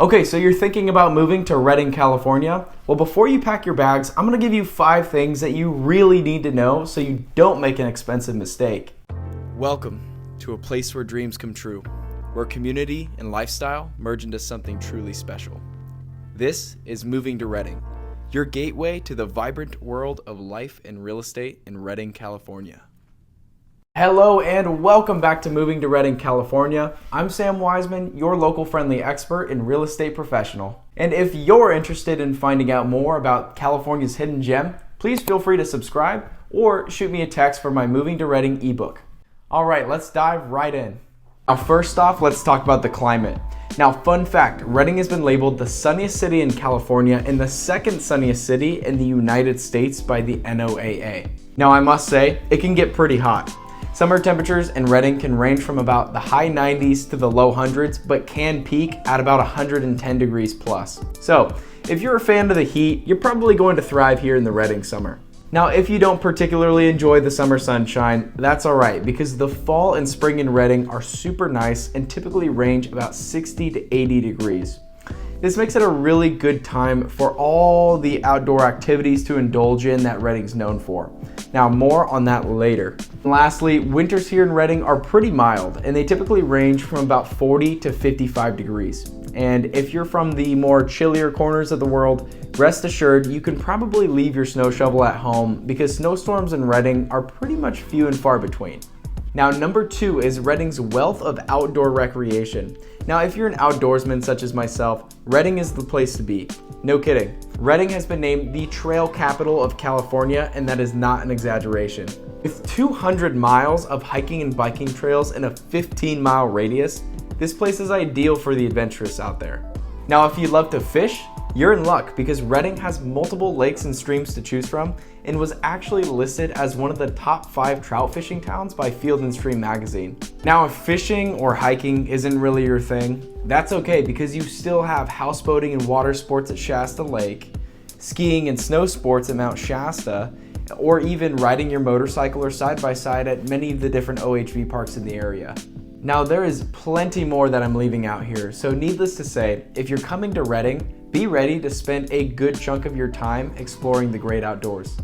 Okay, so you're thinking about moving to Redding, California? Well, before you pack your bags, I'm gonna give you 5 things that you really need to know so you don't make an expensive mistake. Welcome to a place where dreams come true, where community and lifestyle merge into something truly special. This is Moving to Redding, your gateway to the vibrant world of life and real estate in Redding, California. Hello and welcome back to Moving to Redding, California. I'm Sam Wiseman, your local friendly expert and real estate professional. And if you're interested in finding out more about California's hidden gem, please feel free to subscribe or shoot me a text for my Moving to Redding ebook. All right, let's dive right in. Now, first off, let's talk about the climate. Now, fun fact, Redding has been labeled the sunniest city in California and the second sunniest city in the United States by the NOAA. Now, I must say, it can get pretty hot. Summer temperatures in Redding can range from about the high 90s to the low hundreds, but can peak at about 110 degrees plus. So, if you're a fan of the heat, you're probably going to thrive here in the Redding summer. Now, if you don't particularly enjoy the summer sunshine, that's alright, because the fall and spring in Redding are super nice and typically range about 60 to 80 degrees. This makes it a really good time for all the outdoor activities to indulge in that Redding's known for. Now, more on that later. And lastly, winters here in Redding are pretty mild and they typically range from about 40 to 55 degrees. And if you're from the more chillier corners of the world, rest assured you can probably leave your snow shovel at home because snowstorms in Redding are pretty much few and far between. Now, number 2 is Redding's wealth of outdoor recreation. Now, if you're an outdoorsman such as myself, Redding is the place to be. No kidding. Redding has been named the trail capital of California, and that is not an exaggeration. With 200 miles of hiking and biking trails in a 15-mile radius, this place is ideal for the adventurous out there. Now, if you love to fish, you're in luck because Redding has multiple lakes and streams to choose from and was actually listed as one of the top 5 trout fishing towns by Field & Stream magazine. Now, if fishing or hiking isn't really your thing, that's okay because you still have houseboating and water sports at Shasta Lake, skiing and snow sports at Mount Shasta, or even riding your motorcycle or side-by-side at many of the different OHV parks in the area. Now, there is plenty more that I'm leaving out here, so needless to say, if you're coming to Redding, be ready to spend a good chunk of your time exploring the great outdoors.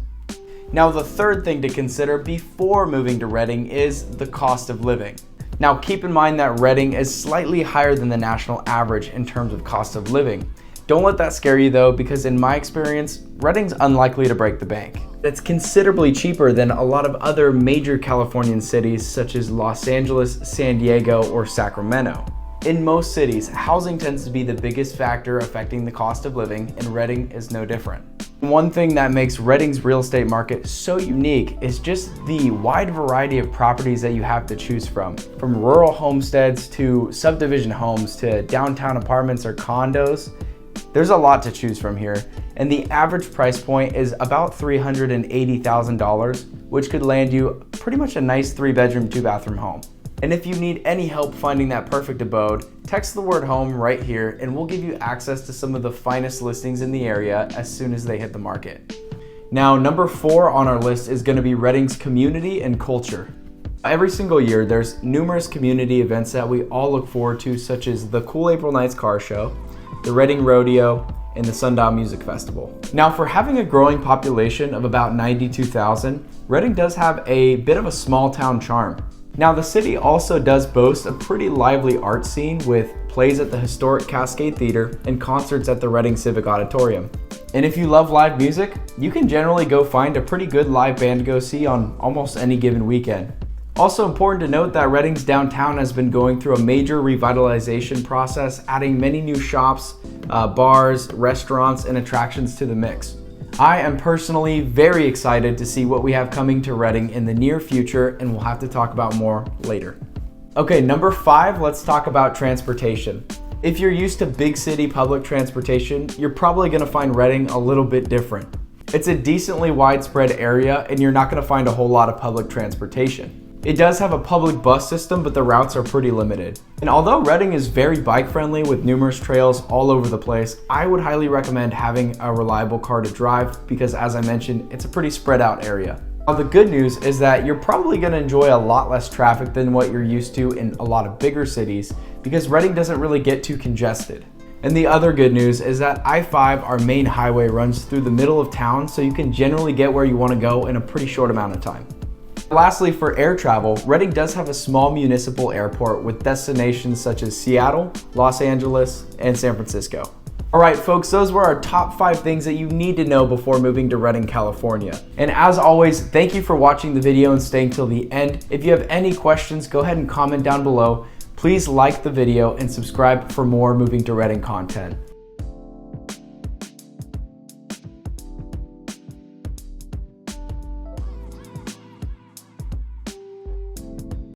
Now, the third thing to consider before moving to Redding is the cost of living. Now, keep in mind that Redding is slightly higher than the national average in terms of cost of living. Don't let that scare you though, because in my experience, Redding's unlikely to break the bank. It's considerably cheaper than a lot of other major Californian cities such as Los Angeles, San Diego, or Sacramento. In most cities, housing tends to be the biggest factor affecting the cost of living, and Redding is no different. One thing that makes Redding's real estate market so unique is just the wide variety of properties that you have to choose from rural homesteads to subdivision homes to downtown apartments or condos. There's a lot to choose from here, and the average price point is about $380,000, which could land you pretty much a nice 3-bedroom, 2-bathroom home. And if you need any help finding that perfect abode, text the word home right here and we'll give you access to some of the finest listings in the area as soon as they hit the market. Now, number 4 on our list is going to be Redding's community and culture. Every single year, there's numerous community events that we all look forward to, such as the Cool April Nights Car Show, the Redding Rodeo, and the Sundial Music Festival. Now, for having a growing population of about 92,000, Redding does have a bit of a small town charm. Now, the city also does boast a pretty lively art scene with plays at the historic Cascade Theater and concerts at the Redding Civic Auditorium. And if you love live music, you can generally go find a pretty good live band to go see on almost any given weekend. Also important to note that Redding's downtown has been going through a major revitalization process, adding many new shops, bars, restaurants, and attractions to the mix. I am personally very excited to see what we have coming to Redding in the near future, and we'll have to talk about more later. Okay, number 5, let's talk about transportation. If you're used to big city public transportation, you're probably gonna find Redding a little bit different. It's a decently widespread area, and you're not gonna find a whole lot of public transportation. It does have a public bus system, but the routes are pretty limited. And although Redding is very bike friendly with numerous trails all over the place, I would highly recommend having a reliable car to drive because, as I mentioned, it's a pretty spread out area. Now, the good news is that you're probably going to enjoy a lot less traffic than what you're used to in a lot of bigger cities because Redding doesn't really get too congested. And the other good news is that I-5, our main highway, runs through the middle of town, so you can generally get where you want to go in a pretty short amount of time. Lastly, for air travel, Redding does have a small municipal airport with destinations such as Seattle, Los Angeles, and San Francisco. All right, folks, those were our top 5 things that you need to know before moving to Redding, California. And as always, thank you for watching the video and staying till the end. If you have any questions, go ahead and comment down below. Please like the video and subscribe for more moving to Redding content.